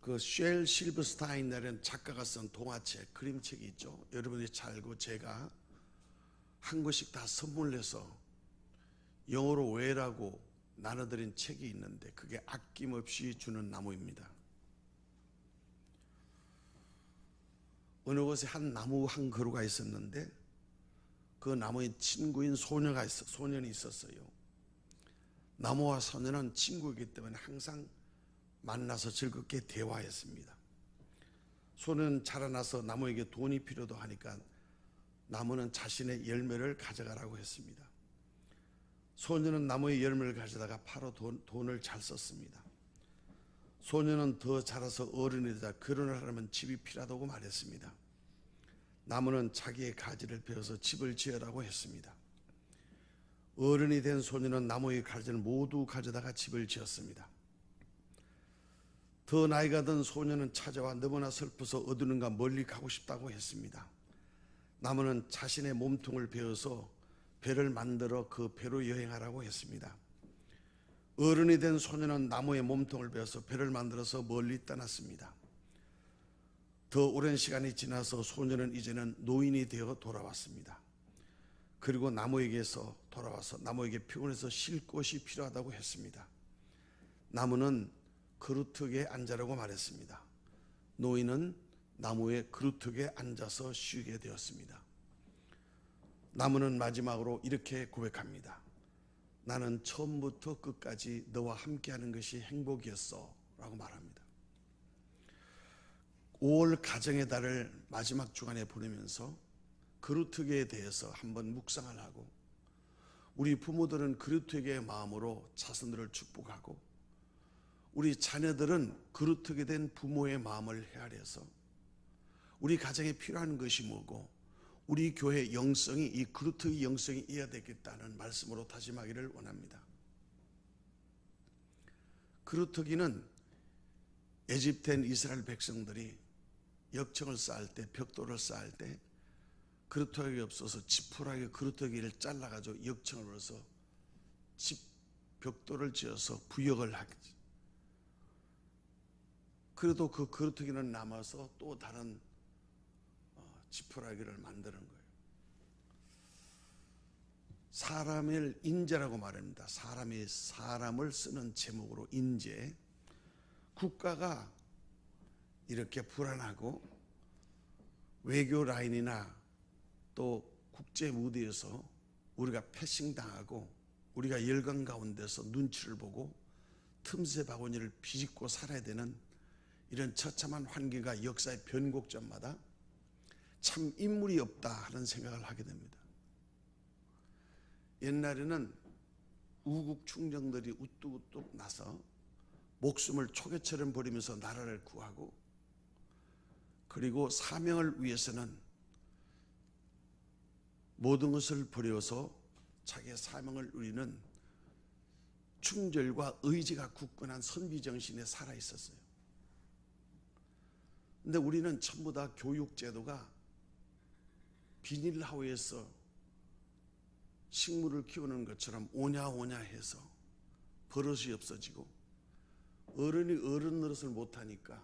그 쉘 실버스타인이라는 작가가 쓴 동화책, 그림책이 있죠. 여러분이 잘 알고 제가 한 권씩 다 선물해서 영어로 외라고 나눠드린 책이 있는데 그게 아낌없이 주는 나무입니다. 어느 곳에 한 나무 한 그루가 있었는데 그 나무의 친구인 소년이 있었어요. 나무와 소년은 친구이기 때문에 항상 만나서 즐겁게 대화했습니다. 소년은 자라나서 나무에게 돈이 필요도 하니까 나무는 자신의 열매를 가져가라고 했습니다. 소년은 나무의 열매를 가져다가 팔아 돈을 잘 썼습니다. 소년은 더 자라서 어른이 되자 결혼을 하려면 집이 필요하다고 말했습니다. 나무는 자기의 가지를 베어서 집을 지으라고 했습니다. 어른이 된 소년은 나무의 가지를 모두 가져다가 집을 지었습니다. 더 나이가 든 소년은 찾아와 너무나 슬퍼서 어디론가 멀리 가고 싶다고 했습니다. 나무는 자신의 몸통을 베어서 배를 만들어 그 배로 여행하라고 했습니다. 어른이 된 소년은 나무의 몸통을 베어서 배를 만들어서 멀리 떠났습니다. 더 오랜 시간이 지나서 소년은 이제는 노인이 되어 돌아왔습니다. 그리고 나무에게서 돌아와서 나무에게 피곤해서 쉴 곳이 필요하다고 했습니다. 나무는 그루터기에 앉으라고 말했습니다. 노인은 나무의 그루터기에 앉아서 쉬게 되었습니다. 나무는 마지막으로 이렇게 고백합니다. 나는 처음부터 끝까지 너와 함께하는 것이 행복이었어 라고 말합니다. 5월 가정의 달을 마지막 주간에 보내면서 그루터기에 대해서 한번 묵상을 하고 우리 부모들은 그루터기의 마음으로 자손들을 축복하고 우리 자녀들은 그루터기 된 부모의 마음을 헤아려서 우리 가정에 필요한 것이 뭐고 우리 교회 영성이 이 그루터기 영성이 이어야 되겠다는 말씀으로 다짐하기를 원합니다. 그루터기는 애집된 이스라엘 백성들이 역청을 쌓을 때 벽돌을 쌓을 때 그루터기가 없어서 지푸라기 그루터기를 잘라가지고 역청을 넣어서 벽돌을 지어서 부역을 하겠지. 그래도 그 그루터기는 남아서 또 다른 지푸라기를 만드는 거예요. 사람을 인재라고 말합니다. 사람이 사람을 쓰는 제목으로 인재. 국가가 이렇게 불안하고 외교 라인이나 또 국제 무대에서 우리가 패싱당하고 우리가 열강 가운데서 눈치를 보고 틈새 바구니를 비집고 살아야 되는 이런 처참한 환경과 역사의 변곡점마다 참 인물이 없다 하는 생각을 하게 됩니다. 옛날에는 우국 충정들이 우뚝우뚝 나서 목숨을 초계처럼 버리면서 나라를 구하고 그리고 사명을 위해서는 모든 것을 버려서 자기의 사명을 누리는 충절과 의지가 굳건한 선비정신에 살아있었어요. 근데 우리는 전부 다 교육제도가 비닐하우스에서 식물을 키우는 것처럼 오냐오냐 해서 버릇이 없어지고 어른이 어른 노릇을 못하니까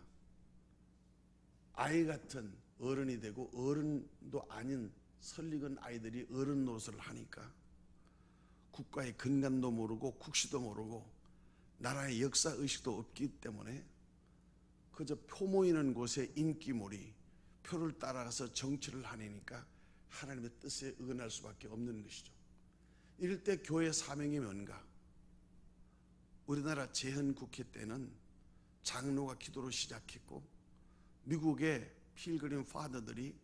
아이 같은 어른이 되고 어른도 아닌 설익은 아이들이 어른 노릇을 하니까 국가의 근간도 모르고 국시도 모르고 나라의 역사의식도 없기 때문에 그저 표 모이는 곳에 인기몰이 표를 따라가서 정치를 하니까 하나님의 뜻에 어긋날 수밖에 없는 것이죠. 이럴 때 교회의 사명이 뭔가? 우리나라 재헌국회 때는 장로가 기도로 시작했고 미국의 필그림 파더들이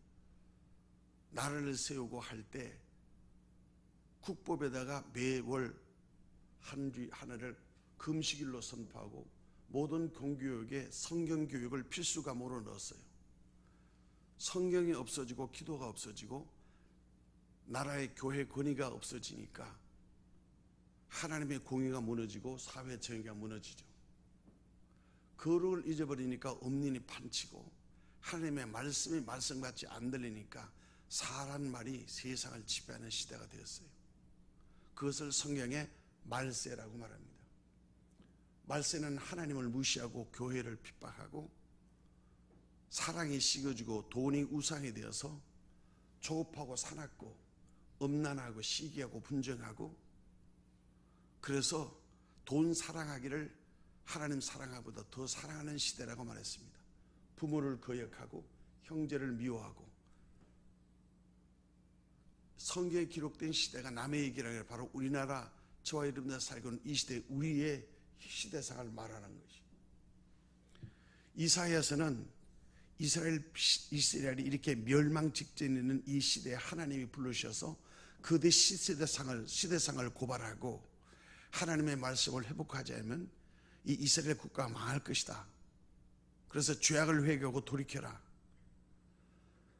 나라를 세우고 할 때 국법에다가 매월 한 주 하나를 금식일로 선포하고 모든 공교육에 성경교육을 필수 과목으로 넣었어요. 성경이 없어지고 기도가 없어지고 나라의 교회 권위가 없어지니까 하나님의 공의가 무너지고 사회 정의가 무너지죠. 거룩을 잊어버리니까 엄연히 판치고 하나님의 말씀이 말씀같이 안 들리니까 사람 말이 세상을 지배하는 시대가 되었어요. 그것을 성경에 말세라고 말합니다. 말세는 하나님을 무시하고 교회를 핍박하고 사랑이 식어지고 돈이 우상이 되어서 조급하고 사납고 음란하고 시기하고 분정하고, 그래서 돈 사랑하기를 하나님 사랑하기보다 더 사랑하는 시대라고 말했습니다. 부모를 거역하고 형제를 미워하고, 성경에 기록된 시대가 남의 얘기라 해 바로 우리나라 저와 여러분들 살고 있는 이 시대, 우리의 시대상을 말하는 것이. 이사야서는 이스라엘이 이렇게 멸망 직전에 있는 이 시대에 하나님이 부르셔서 그대 시대상을 고발하고 하나님의 말씀을 회복하지 않으면 이 이스라엘 국가가 망할 것이다. 그래서 죄악을 회개하고 돌이켜라.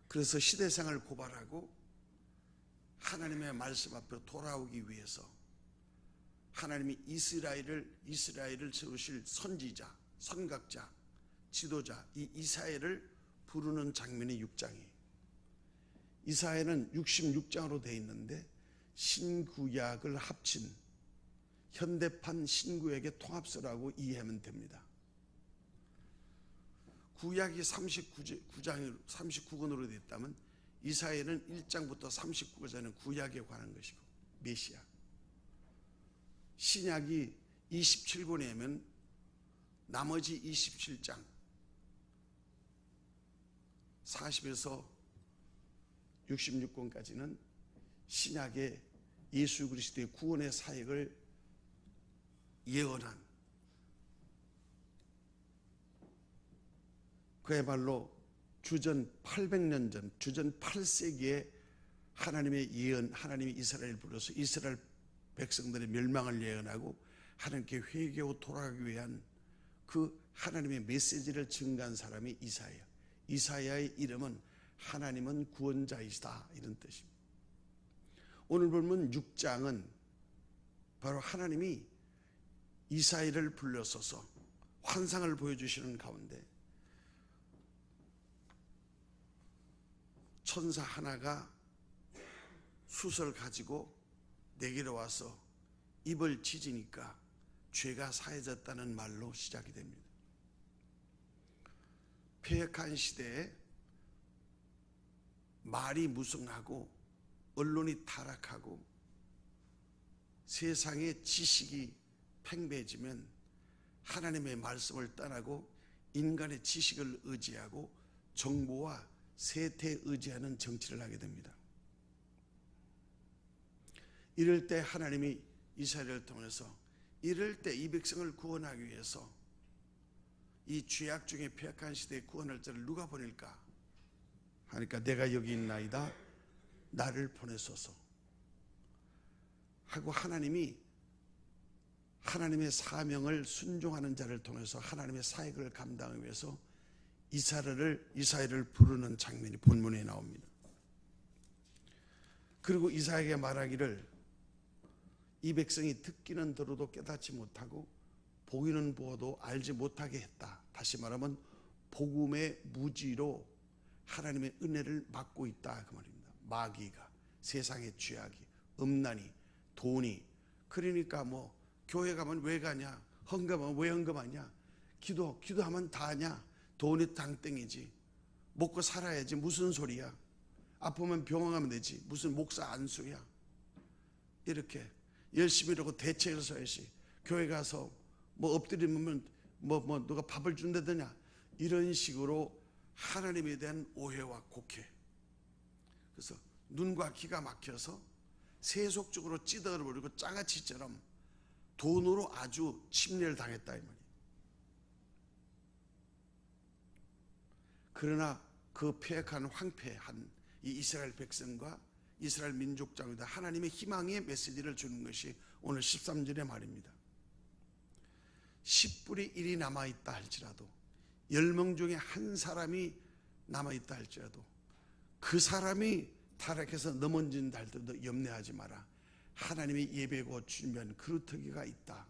그래서 시대상을 고발하고 하나님의 말씀 앞으로 돌아오기 위해서 하나님이 이스라엘을 세우실 선지자, 선각자, 지도자 이 이사야를 부르는 장면이 6장이에요. 이사야는 66장으로 되어 있는데 신구약을 합친 현대판 신구약의 통합서라고 이해하면 됩니다. 구약이 39권으로 되어 있다면 이사야는 1장부터 39권까지는 구약에 관한 것이고 메시아. 신약이 27권이면 나머지 27장 40에서 66권까지는 신약의 예수 그리스도의 구원의 사역을 예언한, 그야말로 주전 800년 전, 주전 8세기에 하나님의 예언, 하나님이 이스라엘을 불러서 이스라엘 백성들의 멸망을 예언하고 하나님께 회개하고 돌아가기 위한 그 하나님의 메시지를 증가한 사람이 이사야. 이사야의 이름은 하나님은 구원자이시다, 이런 뜻입니다. 오늘 보면 6장은 바로 하나님이 이사야를 불러서서 환상을 보여주시는 가운데 천사 하나가 숫을 가지고 내게로 와서 입을 찢으니까 죄가 사해졌다는 말로 시작이 됩니다. 폐역한 시대에 말이 무성하고 언론이 타락하고 세상의 지식이 팽배해지면 하나님의 말씀을 떠나고 인간의 지식을 의지하고 정보와 세태에 의지하는 정치를 하게 됩니다. 이럴 때 하나님이 이스라엘을 통해서 이럴 때 이 백성을 구원하기 위해서 이 죄악 중에 폐역한 시대에 구원할 자를 누가 보낼까 하니까 내가 여기 있나이다, 나를 보내소서 하고 하나님이 하나님의 사명을 순종하는 자를 통해서 하나님의 사역을 감당하기 위해서 이사야를 부르는 장면이 본문에 나옵니다. 그리고 이사야에게 말하기를 이 백성이 듣기는 들어도 깨닫지 못하고 보기는 보아도 알지 못하게 했다. 다시 말하면 복음의 무지로 하나님의 은혜를 막고 있다, 그 말입니다. 마귀가, 세상의 죄악이, 음란이, 돈이. 그러니까 뭐 교회 가면 왜 가냐, 헌금하면 왜 헌금하냐, 기도하면 다 하냐, 돈이 당땡이지, 먹고 살아야지 무슨 소리야, 아프면 병원 가면 되지 무슨 목사 안수야, 이렇게 열심히 이러고 대책을 써야지, 교회 가서 뭐 엎드리면 뭐 누가 밥을 준다더냐, 이런 식으로 하나님에 대한 오해와 곡해. 그래서 눈과 귀가 막혀서 세속적으로 찌들어버리고 장아찌처럼 돈으로 아주 침례를 당했다, 이 말이에요. 그러나 그 폐역한 황폐한 이 이스라엘 백성과 이스라엘 민족장에다 하나님의 희망의 메시지를 주는 것이 오늘 13절의 말입니다. 10분의 1이 남아있다 할지라도, 10명 중에 한 사람이 남아있다 할지라도 그 사람이 타락해서 넘어진다 할지라도 염려하지 마라. 하나님의 예배고 준비한 그루터기가 있다.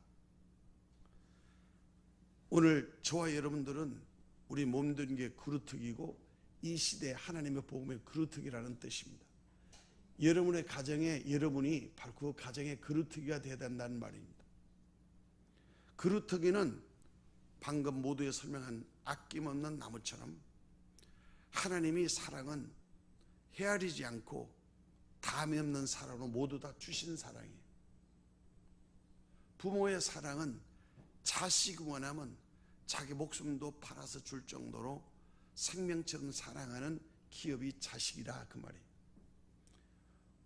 오늘 저와 여러분들은 우리 몸된 게 그루터기고 이 시대에 하나님의 복음의 그루터기라는 뜻입니다. 여러분의 가정에 여러분이 바로 그 가정의 그루터기가 되어야 된다는 말입니다. 그루터기는 방금 모두에 설명한 아낌없는 나무처럼 하나님이 사랑은 헤아리지 않고 담이 없는 사랑으로 모두 다 주신 사랑이에요. 부모의 사랑은 자식이 원하면 자기 목숨도 팔아서 줄 정도로 생명처럼 사랑하는 기업이 자식이라 그 말이에요.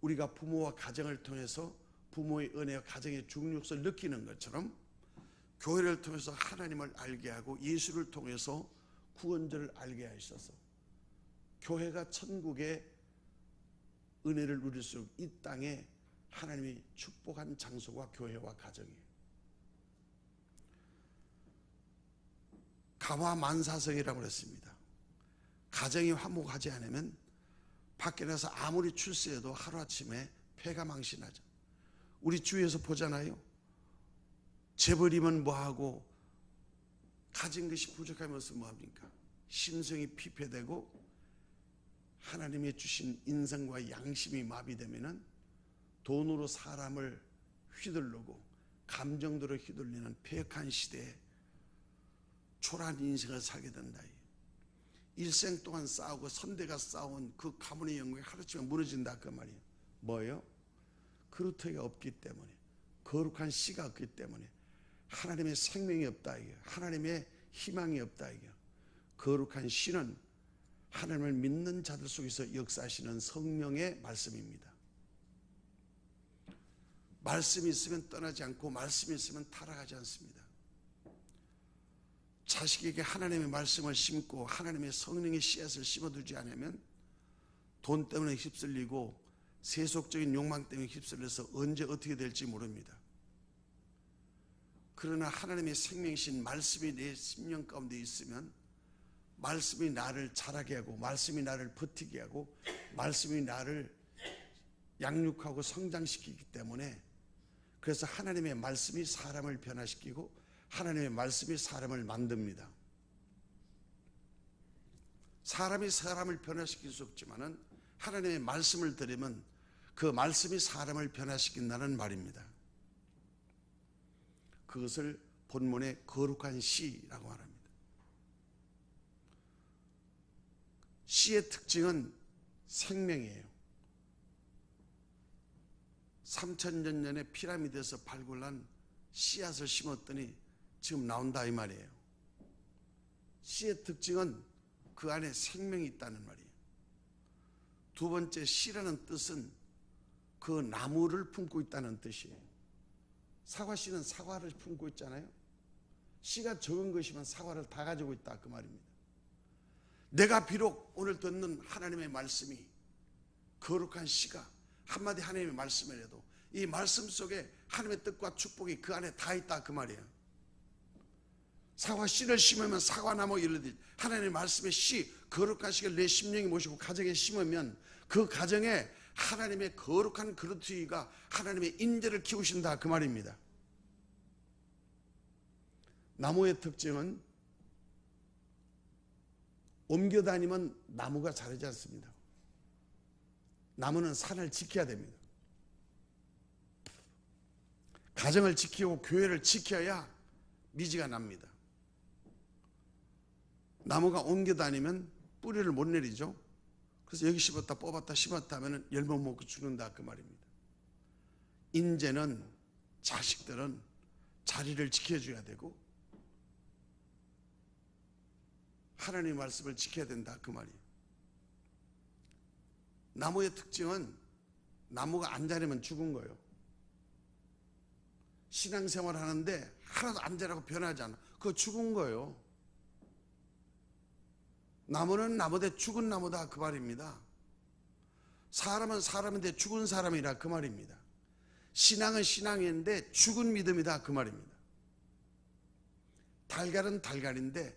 우리가 부모와 가정을 통해서 부모의 은혜와 가정의 중요성을 느끼는 것처럼 교회를 통해서 하나님을 알게 하고 예수를 통해서 구원자를 알게 하셔서 교회가 천국의 은혜를 누릴 수 있는 이 땅에 하나님이 축복한 장소가 교회와 가정이에요. 가화만사성이라고 했습니다. 가정이 화목하지 않으면 밖에 나서 아무리 출세해도 하루아침에 폐가 망신하죠. 우리 주위에서 보잖아요. 재벌이면 뭐하고 가진 것이 부족하면서 뭐합니까? 심성이 피폐되고 하나님이 주신 인성과 양심이 마비되면은 돈으로 사람을 휘둘르고 감정대로 휘둘리는 폐역한 시대에 초라한 인생을 살게 된다. 일생 동안 싸우고 선대가 싸운 그 가문의 영광이 하루아침에 무너진다 그 말이에요. 뭐예요? 그루터기가 없기 때문에, 거룩한 씨가 없기 때문에, 하나님의 생명이 없다 이게, 하나님의 희망이 없다 이게. 거룩한 씨는 하나님을 믿는 자들 속에서 역사하시는 성령의 말씀입니다. 말씀이 있으면 떠나지 않고 말씀이 있으면 타락하지 않습니다. 자식에게 하나님의 말씀을 심고 하나님의 성령의 씨앗을 심어두지 않으면 돈 때문에 휩쓸리고 세속적인 욕망 때문에 휩쓸려서 언제 어떻게 될지 모릅니다. 그러나 하나님의 생명이신 말씀이 내 심령 가운데 있으면 말씀이 나를 자라게 하고 말씀이 나를 버티게 하고 말씀이 나를 양육하고 성장시키기 때문에, 그래서 하나님의 말씀이 사람을 변화시키고 하나님의 말씀이 사람을 만듭니다. 사람이 사람을 변화시킬 수 없지만은 하나님의 말씀을 들으면 그 말씀이 사람을 변화시킨다는 말입니다. 그것을 본문의 거룩한 씨라고 말합니다. 씨의 특징은 생명이에요. 3000년 전에 피라미드에서 발굴한 씨앗을 심었더니 지금 나온다 이 말이에요. 씨의 특징은 그 안에 생명이 있다는 말이에요. 두 번째, 씨라는 뜻은 그 나무를 품고 있다는 뜻이에요. 사과씨는 사과를 품고 있잖아요. 씨가 적은 것이면 사과를 다 가지고 있다 그 말입니다. 내가 비록 오늘 듣는 하나님의 말씀이 거룩한 씨가 한마디 하나님의 말씀을 해도 이 말씀 속에 하나님의 뜻과 축복이 그 안에 다 있다 그 말이에요. 사과 씨를 심으면 사과나무 이르듯 하나님의 말씀의 씨, 거룩한 씨를 내 심령이 모시고 가정에 심으면 그 가정에 하나님의 거룩한 그루터기가 하나님의 인재를 키우신다 그 말입니다. 나무의 특징은 옮겨 다니면 나무가 자라지 않습니다. 나무는 산을 지켜야 됩니다. 가정을 지키고 교회를 지켜야 미지가 납니다. 나무가 옮겨 다니면 뿌리를 못 내리죠. 그래서 여기 심었다 뽑았다 심었다 하면 열매 못 먹고 죽는다 그 말입니다. 인재는, 자식들은 자리를 지켜줘야 되고 하나님의 말씀을 지켜야 된다 그 말이에요. 나무의 특징은 나무가 안 자라면 죽은 거예요. 신앙생활 하는데 하나도 안 자라고 변하지 않아. 그거 죽은 거예요. 나무는 나무대 죽은 나무다 그 말입니다. 사람은 사람인데 죽은 사람이라 그 말입니다. 신앙은 신앙인데 죽은 믿음이다 그 말입니다. 달걀은 달걀인데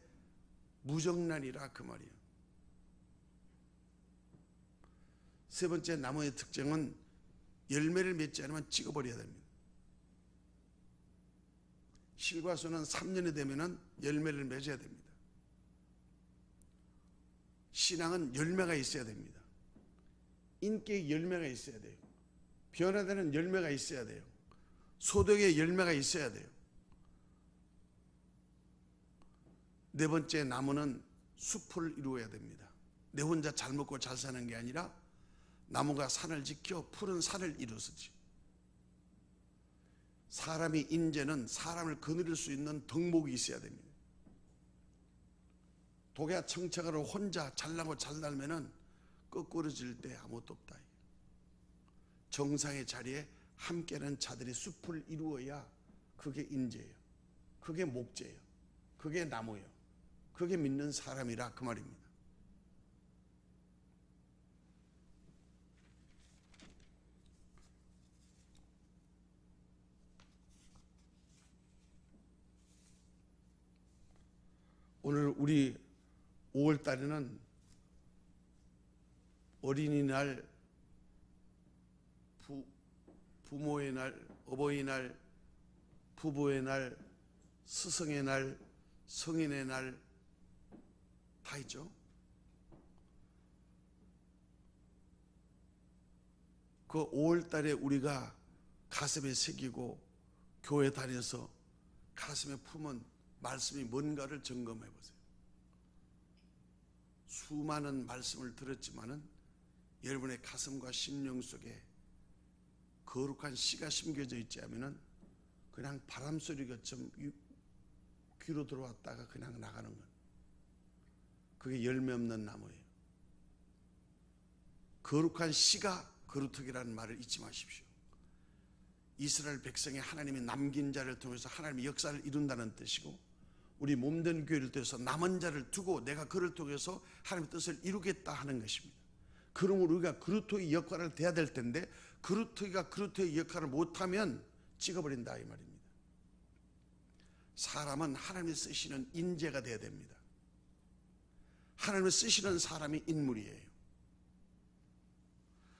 무정란이라 그 말이에요. 세 번째, 나무의 특징은 열매를 맺지 않으면 찍어버려야 됩니다. 실과수는 3년이 되면 열매를 맺어야 됩니다. 신앙은 열매가 있어야 됩니다. 인격의 열매가 있어야 돼요. 변화되는 열매가 있어야 돼요. 소득의 열매가 있어야 돼요. 네 번째, 나무는 숲을 이루어야 됩니다. 내 혼자 잘 먹고 잘 사는 게 아니라 나무가 산을 지켜 푸른 산을 이루었지. 사람이 인재는 사람을 거느릴 수 있는 덕목이 있어야 됩니다. 독야 청청으로 혼자 잘나고 잘날면은 거꾸러질 때 아무것도 없다. 정상의 자리에 함께하는 자들이 숲을 이루어야 그게 인재예요. 그게 목재예요. 그게 나무예요. 그게 믿는 사람이라 그 말입니다. 오늘 우리 5월 달에는 어린이날, 부모의 날, 어버이날, 부부의 날, 스승의 날, 성인의 날 다 있죠. 그 5월 달에 우리가 가슴에 새기고 교회 다녀서 가슴에 품은 말씀이 뭔가를 점검해 보세요. 수많은 말씀을 들었지만은 여러분의 가슴과 심령 속에 거룩한 씨가 심겨져 있지 않으면 그냥 바람소리같이 귀로 들어왔다가 그냥 나가는 것. 그게 열매 없는 나무예요. 거룩한 씨가 거루터기라는 말을 잊지 마십시오. 이스라엘 백성이 하나님이 남긴 자를 통해서 하나님의 역사를 이룬다는 뜻이고, 우리 몸된 교회를 통해서 남은 자를 두고 내가 그를 통해서 하나님의 뜻을 이루겠다 하는 것입니다. 그러므로 우리가 그루터기 역할을 해야 될 텐데, 그루터기가 그루터기 역할을 못하면 찍어버린다 이 말입니다. 사람은 하나님이 쓰시는 인재가 되어야 됩니다. 하나님이 쓰시는 사람이 인물이에요.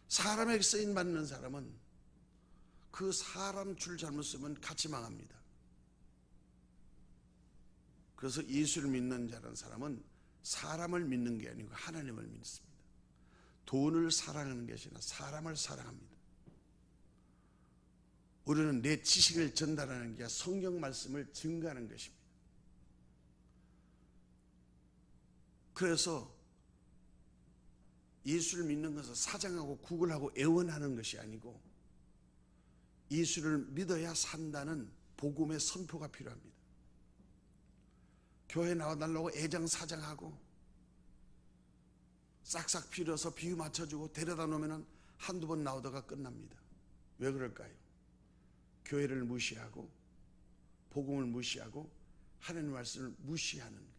사람에게 쓰임 받는 사람은 그 사람 줄 잘못 쓰면 같이 망합니다. 그래서 예수를 믿는 자라는 사람은 사람을 믿는 게 아니고 하나님을 믿습니다. 돈을 사랑하는 것이 아니라 사람을 사랑합니다. 우리는 내 지식을 전달하는 게 아니라 성경 말씀을 증거하는 것입니다. 그래서 예수를 믿는 것은 사장하고 구걸하고 애원하는 것이 아니고, 예수를 믿어야 산다는 복음의 선포가 필요합니다. 교회 나와달라고 애장사장하고 싹싹 빌어서 비유 맞춰주고 데려다 놓으면 한두 번 나오다가 끝납니다. 왜 그럴까요? 교회를 무시하고 복음을 무시하고 하나님 말씀을 무시하는 거예요.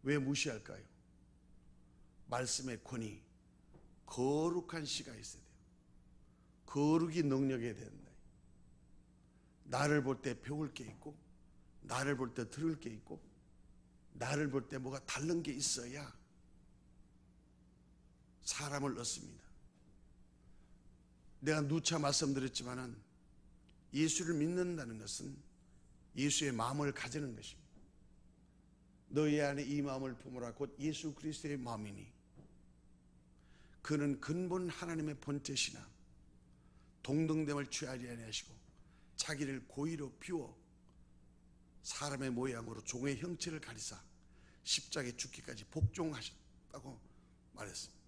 왜 무시할까요? 말씀의 권위, 거룩한 씨가 있어야 돼요. 거룩이 능력이 된다. 나를 볼 때 배울 게 있고, 나를 볼 때 들을 게 있고, 나를 볼 때 뭐가 다른 게 있어야 사람을 얻습니다. 내가 누차 말씀드렸지만은 예수를 믿는다는 것은 예수의 마음을 가지는 것입니다. 너희 안에 이 마음을 품으라 곧 예수 그리스도의 마음이니, 그는 근본 하나님의 본체시나 동등됨을 취하지 아니하시고 자기를 고의로 비워 사람의 모양으로 종의 형체를 가리사 십자가에 죽기까지 복종하셨다고 말했습니다.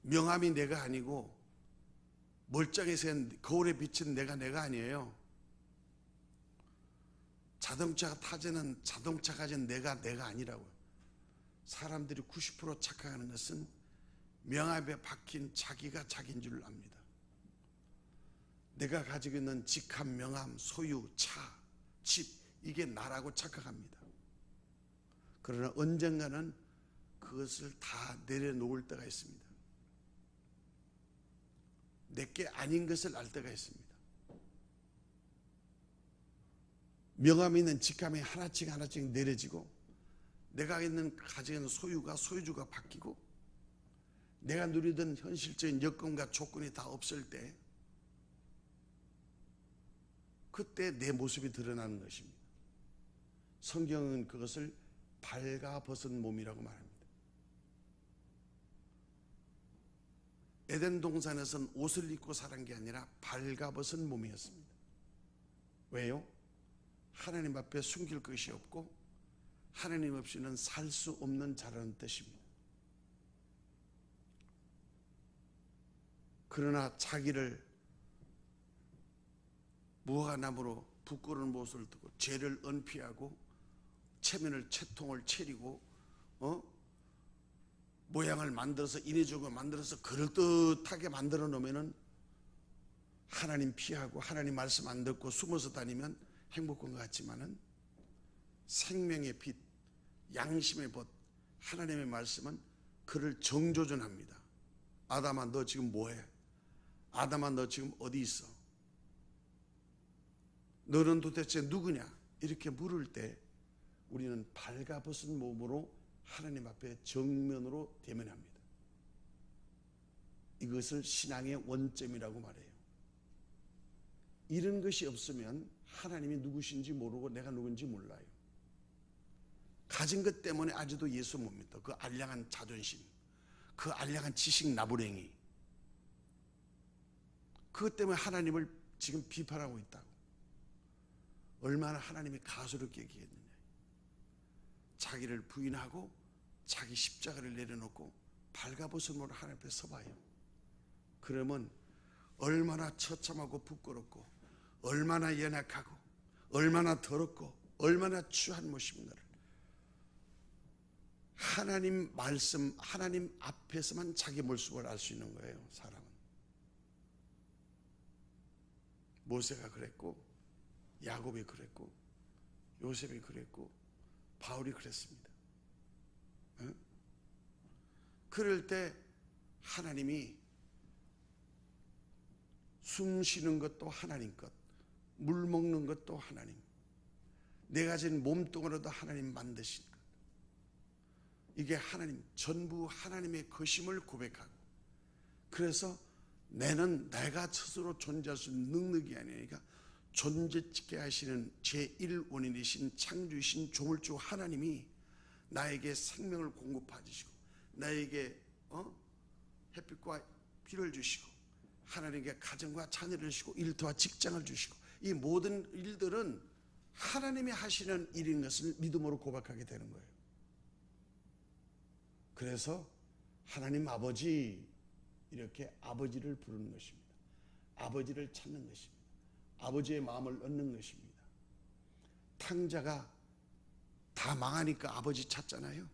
명암이 내가 아니고 멀쩡해서 거울에 비친 내가 아니에요. 자동차 타지는 자동차 가진 내가 아니라고요. 사람들이 90% 착각하는 것은 명암에 박힌 자기가 자기인 줄 압니다. 내가 가지고 있는 직함, 명함, 소유, 차, 집, 이게 나라고 착각합니다. 그러나 언젠가는 그것을 다 내려놓을 때가 있습니다. 내게 아닌 것을 알 때가 있습니다. 명함이 있는 직함이 하나씩 내려지고, 내가 가지고 있는 소유가 소유주가 바뀌고, 내가 누리던 현실적인 여건과 조건이 다 없을 때, 그때 내 모습이 드러나는 것입니다. 성경은 그것을 발가벗은 몸이라고 말합니다. 에덴 동산에서는 옷을 입고 살은 게 아니라 발가벗은 몸이었습니다. 왜요? 하나님 앞에 숨길 것이 없고 하나님 없이는 살 수 없는 자라는 뜻입니다. 그러나 자기를 무화과나무로 부끄러운 모습을 두고 죄를 은피하고 체면을 채통을 차리고 모양을 만들어서 인해주고 만들어서 그럴듯하게 만들어 놓으면은 하나님 피하고 하나님 말씀 안 듣고 숨어서 다니면 행복한 것 같지만은 생명의 빛, 양심의 벗, 하나님의 말씀은 그를 정조준합니다. 아담아 너 지금 뭐해? 아담아 너 지금 어디 있어? 너는 도대체 누구냐? 이렇게 물을 때 우리는 발가벗은 몸으로 하나님 앞에 정면으로 대면합니다. 이것을 신앙의 원점이라고 말해요. 이런 것이 없으면 하나님이 누구신지 모르고 내가 누군지 몰라요. 가진 것 때문에 아직도 예수 못 믿어. 그 알량한 자존심, 그 알량한 지식 나부랭이, 그것 때문에 하나님을 지금 비판하고 있다고. 얼마나 하나님이 가소롭게 얘기했느냐. 자기를 부인하고 자기 십자가를 내려놓고 발가벗음으로 하나님 앞에 서봐요. 그러면 얼마나 처참하고 부끄럽고 얼마나 연약하고 얼마나 더럽고 얼마나 추한 모습인가를 하나님 말씀, 하나님 앞에서만 자기 모습을 알 수 있는 거예요. 사람은. 모세가 그랬고 야곱이 그랬고 요셉이 그랬고 바울이 그랬습니다. 그럴 때 하나님이 숨 쉬는 것도 하나님 것, 물 먹는 것도 하나님, 내가 가진 몸뚱아리도 하나님 만드신 것, 이게 하나님 전부 하나님의 것임을 고백하고, 그래서 내는 내가 스스로 존재할 수 있는 능력이 아니니까 존재짓게 하시는 제1원인이신 창조이신 조물주 하나님이 나에게 생명을 공급하시고 나에게 햇빛과 비를 주시고 하나님께 가정과 자녀를 주시고 일터와 직장을 주시고 이 모든 일들은 하나님이 하시는 일인 것을 믿음으로 고백하게 되는 거예요. 그래서 하나님 아버지, 이렇게 아버지를 부르는 것입니다. 아버지를 찾는 것입니다. 아버지의 마음을 얻는 것입니다. 탕자가 다 망하니까 아버지 찾잖아요.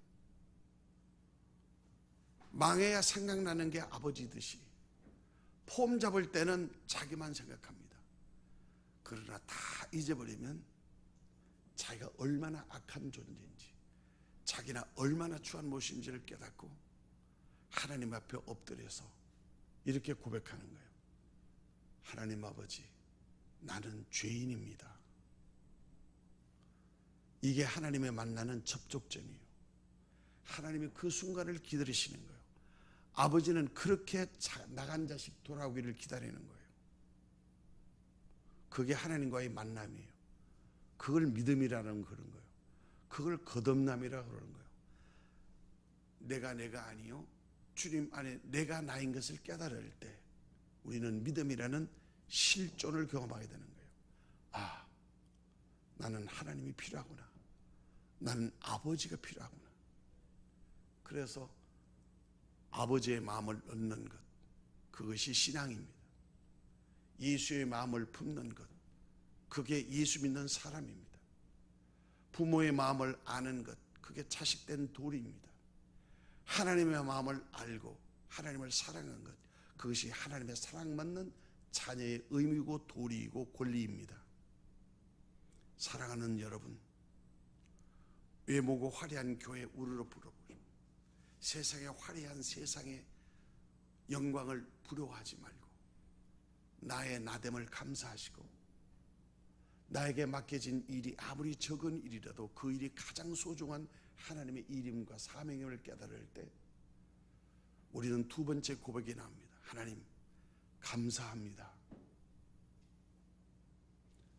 망해야 생각나는 게 아버지듯이 폼 잡을 때는 자기만 생각합니다. 그러나 다 잊어버리면 자기가 얼마나 악한 존재인지, 자기나 얼마나 추한 모습인지를 깨닫고 하나님 앞에 엎드려서 이렇게 고백하는 거예요. 하나님 아버지, 나는 죄인입니다. 이게 하나님의 만나는 접촉점이에요. 하나님이 그 순간을 기다리시는 거예요. 아버지는 그렇게 나간 자식 돌아오기를 기다리는 거예요. 그게 하나님과의 만남이에요. 그걸 믿음이라는 그런 거예요. 그걸 거듭남이라고 그러는 거예요. 내가 아니요, 주님 안에 내가 나인 것을 깨달을 때 우리는 믿음이라는 실존을 경험하게 되는 거예요. 아, 나는 하나님이 필요하구나. 나는 아버지가 필요하구나. 그래서 아버지의 마음을 얻는 것, 그것이 신앙입니다. 예수의 마음을 품는 것, 그게 예수 믿는 사람입니다. 부모의 마음을 아는 것, 그게 자식된 도리입니다. 하나님의 마음을 알고 하나님을 사랑하는 것, 그것이 하나님의 사랑받는 자녀의 의미고 도리이고 권리입니다. 사랑하는 여러분, 외모고 화려한 교회 우르르 부르고 세상의 화려한 세상의 영광을 부러워하지 말고 나의 나됨을 감사하시고 나에게 맡겨진 일이 아무리 적은 일이라도 그 일이 가장 소중한 하나님의 일임과 사명임을 깨달을 때 우리는 두 번째 고백이 나옵니다. 하나님 감사합니다.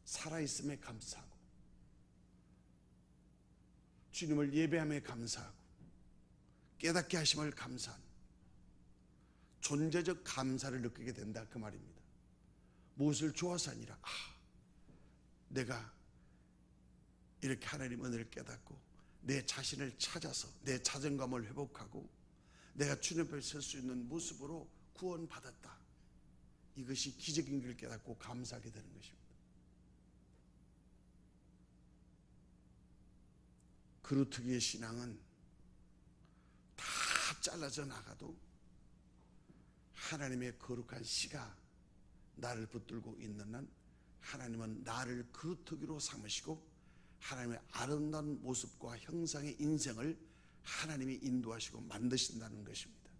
살아있음에 감사하고 주님을 예배함에 감사하고 깨닫게 하심을 감사한 존재적 감사를 느끼게 된다, 그 말입니다. 무엇을 좋아서 아니라 내가 이렇게 하나님 은혜를 깨닫고 내 자신을 찾아서 내 자존감을 회복하고 내가 주님 앞에 설 수 있는 모습으로 구원받았다. 이것이 기적인 걸 깨닫고 감사하게 되는 것입니다. 그루터기의 신앙은 다 잘라져 나가도 하나님의 거룩한 씨가 나를 붙들고 있는 한 하나님은 나를 그루터기로 삼으시고 하나님의 아름다운 모습과 형상의 인생을 하나님이 인도하시고 만드신다는 것입니다.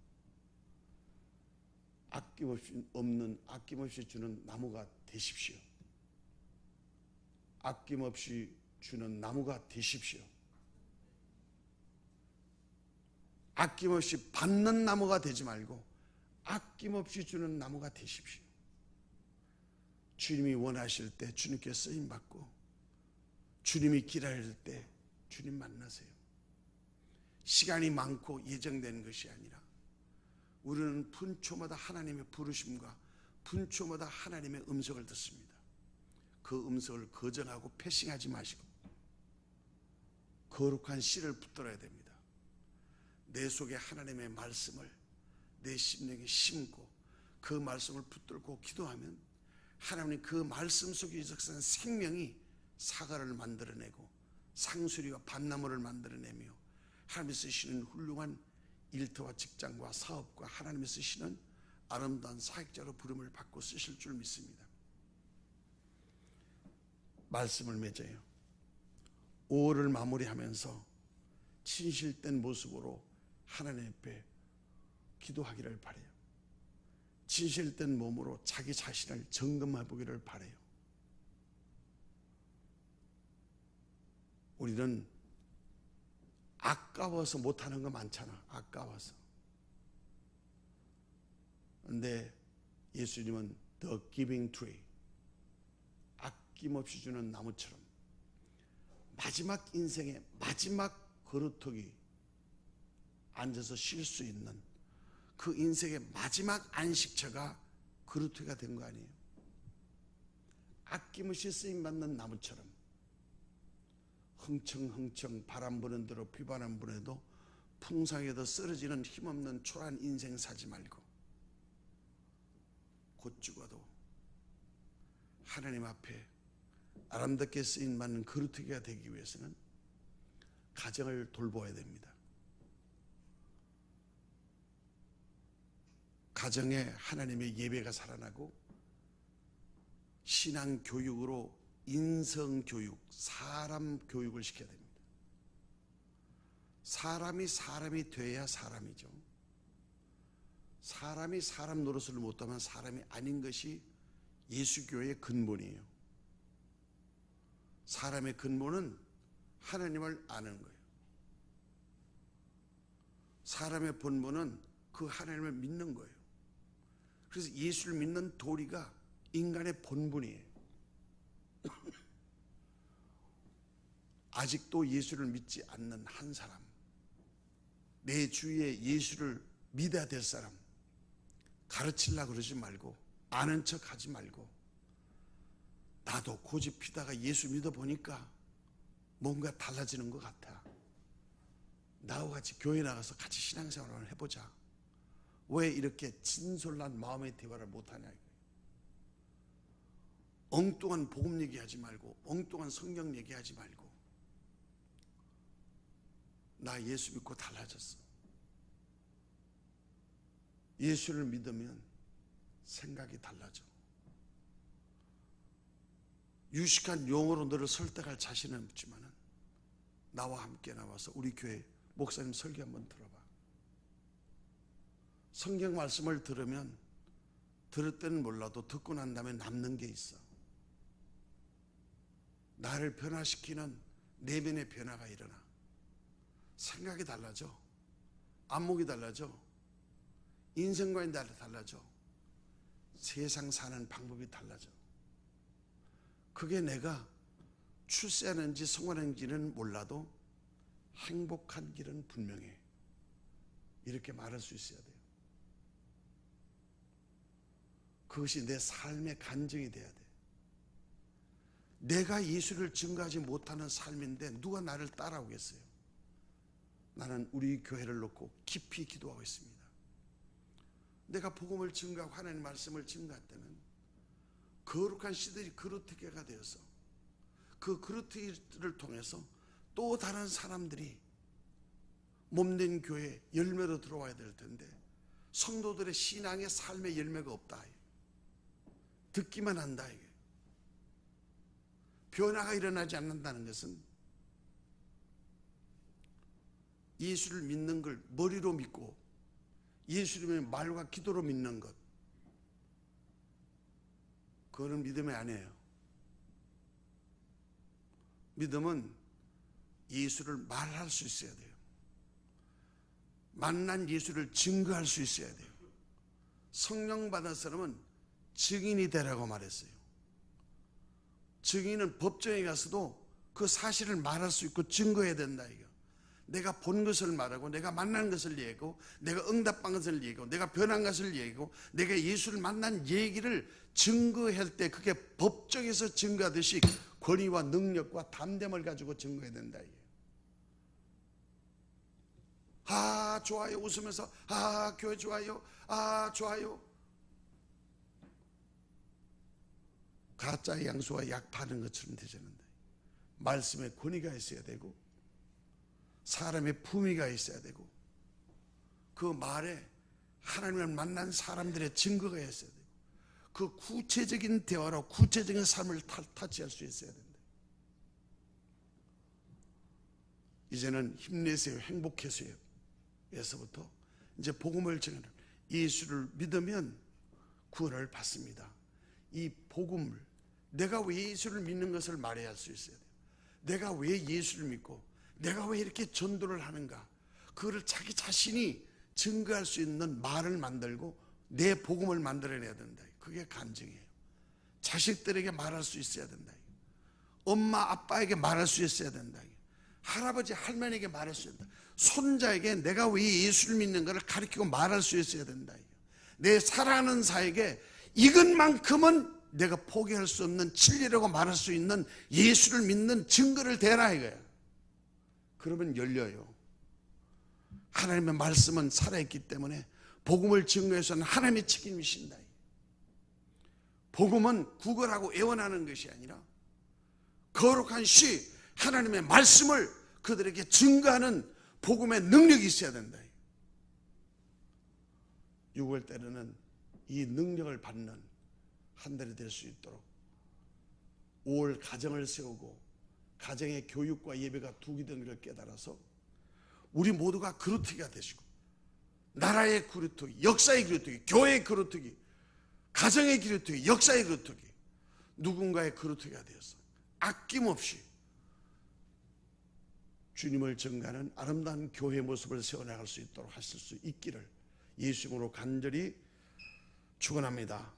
아낌없이 주는 나무가 되십시오. 아낌없이 주는 나무가 되십시오. 아낌없이 받는 나무가 되지 말고 아낌없이 주는 나무가 되십시오. 주님이 원하실 때 주님께 쓰임받고 주님이 기다릴 때 주님 만나세요. 시간이 많고 예정된 것이 아니라 우리는 분초마다 하나님의 부르심과 분초마다 하나님의 음성을 듣습니다. 그 음성을 거절하고 패싱하지 마시고 거룩한 씨를 붙들어야 됩니다. 내 속에 하나님의 말씀을 내 심령에 심고 그 말씀을 붙들고 기도하면 하나님 그 말씀 속에 있는 생명이 사과를 만들어내고 상수리와 밭나무를 만들어내며 하나님이 쓰시는 훌륭한 일터와 직장과 사업과 하나님이 쓰시는 아름다운 사역자로 부름을 받고 쓰실 줄 믿습니다. 말씀을 맺어요. 5월을 마무리하면서 진실된 모습으로 하나님 앞에 기도하기를 바라요. 진실된 몸으로 자기 자신을 점검해 보기를 바라요. 우리는 아까워서 못하는 거 많잖아. 아까워서. 근데 예수님은 The Giving Tree, 아낌없이 주는 나무처럼 마지막 인생의 마지막 거루터기 앉아서 쉴 수 있는 그 인생의 마지막 안식처가 그루터기가 된 거 아니에요? 아낌없이 쓰임받는 나무처럼 흥청흥청 바람 부는 대로 비바람 부내도 풍성에도 쓰러지는 힘없는 초라한 인생 사지 말고 곧 죽어도 하나님 앞에 아름답게 쓰임받는 그루터기가 되기 위해서는 가정을 돌보아야 됩니다. 가정에 하나님의 예배가 살아나고 신앙 교육으로 인성 교육, 사람 교육을 시켜야 됩니다. 사람이 돼야 사람이죠. 사람이 사람 노릇을 못하면 사람이 아닌 것이 예수교의 근본이에요. 사람의 근본은 하나님을 아는 거예요. 사람의 본본은 그 하나님을 믿는 거예요. 그래서 예수를 믿는 도리가 인간의 본분이에요. 아직도 예수를 믿지 않는 한 사람, 내 주위에 예수를 믿어야 될 사람 가르치려고 그러지 말고 아는 척 하지 말고 나도 고집 피다가 예수 믿어보니까 뭔가 달라지는 것 같아. 나와 같이 교회 나가서 같이 신앙생활을 해보자. 왜 이렇게 진솔한 마음의 대화를 못하냐. 엉뚱한 복음 얘기하지 말고 엉뚱한 성경 얘기하지 말고 나 예수 믿고 달라졌어. 예수를 믿으면 생각이 달라져. 유식한 용어로 너를 설득할 자신은 없지만 나와 함께 나와서 우리 교회 목사님 설교 한번 들어봐. 성경 말씀을 들으면 들을 때는 몰라도 듣고 난 다음에 남는 게 있어. 나를 변화시키는 내면의 변화가 일어나. 생각이 달라져. 안목이 달라져. 인생관이 달라져. 세상 사는 방법이 달라져. 그게 내가 출세하는지 성공하는지는 몰라도 행복한 길은 분명해. 이렇게 말할 수 있어야 돼요. 그것이 내 삶의 간증이 돼야 돼. 내가 예수를 증거하지 못하는 삶인데 누가 나를 따라오겠어요? 나는 우리 교회를 놓고 깊이 기도하고 있습니다. 내가 복음을 증거하고 하나님의 말씀을 증거할 때는 거룩한 씨들이 그루트기가 되어서 그 그루트기를 통해서 또 다른 사람들이 몸된 교회에 열매로 들어와야 될 텐데 성도들의 신앙의 삶의 열매가 없다. 듣기만 한다. 이게 변화가 일어나지 않는다는 것은 예수를 믿는 걸 머리로 믿고 예수님의 말과 기도로 믿는 것, 그거는 믿음이 아니에요. 믿음은 예수를 말할 수 있어야 돼요. 만난 예수를 증거할 수 있어야 돼요. 성령 받은 사람은 증인이 되라고 말했어요. 증인은 법정에 가서도 그 사실을 말할 수 있고 증거해야 된다 이거. 내가 본 것을 말하고 내가 만난 것을 얘기하고 내가 응답한 것을 얘기하고 내가 변한 것을 얘기하고 내가 예수를 만난 얘기를 증거할 때 그게 법정에서 증거하듯이 권위와 능력과 담됨을 가지고 증거해야 된다 이게. 아 좋아요 웃으면서 아 교회 좋아요 아 좋아요. 가짜 양수와 약 파는 것처럼 되자는데 말씀에 권위가 있어야 되고 사람의 품위가 있어야 되고 그 말에 하나님을 만난 사람들의 증거가 있어야 되고 그 구체적인 대화로 구체적인 삶을 타치할 수 있어야 된다. 이제는 힘내세요 행복해세요 에서부터 이제 복음을 전하는 예수를 믿으면 구원을 받습니다. 이 복음을 내가 왜 예수를 믿는 것을 말해야 할 수 있어야 돼요. 내가 왜 예수를 믿고 내가 왜 이렇게 전도를 하는가 그거를 자기 자신이 증거할 수 있는 말을 만들고 내 복음을 만들어내야 된다. 그게 간증이에요. 자식들에게 말할 수 있어야 된다. 엄마 아빠에게 말할 수 있어야 된다. 할아버지 할머니에게 말할 수 있다. 손자에게 내가 왜 예수를 믿는가를 가르치고 말할 수 있어야 된다. 내 사랑하는 사에게 이것만큼은 내가 포기할 수 없는 진리라고 말할 수 있는 예수를 믿는 증거를 대라 이거야. 그러면 열려요. 하나님의 말씀은 살아있기 때문에 복음을 증거해서는 하나님의 책임이신다. 복음은 구걸하고 애원하는 것이 아니라 거룩한 시 하나님의 말씀을 그들에게 증거하는 복음의 능력이 있어야 된다. 6월 때는 이 능력을 받는 한 달이 될 수 있도록 5월 가정을 세우고 가정의 교육과 예배가 두 기된 것을 깨달아서 우리 모두가 그루트기가 되시고 나라의 그루트기, 역사의 그루트기, 교회의 그루트기, 가정의 그루트기, 역사의 그루트기, 누군가의 그루트기가 되어서 아낌없이 주님을 증거하는 아름다운 교회의 모습을 세워나갈 수 있도록 하실 수 있기를 예수 이름으로 간절히 축원합니다.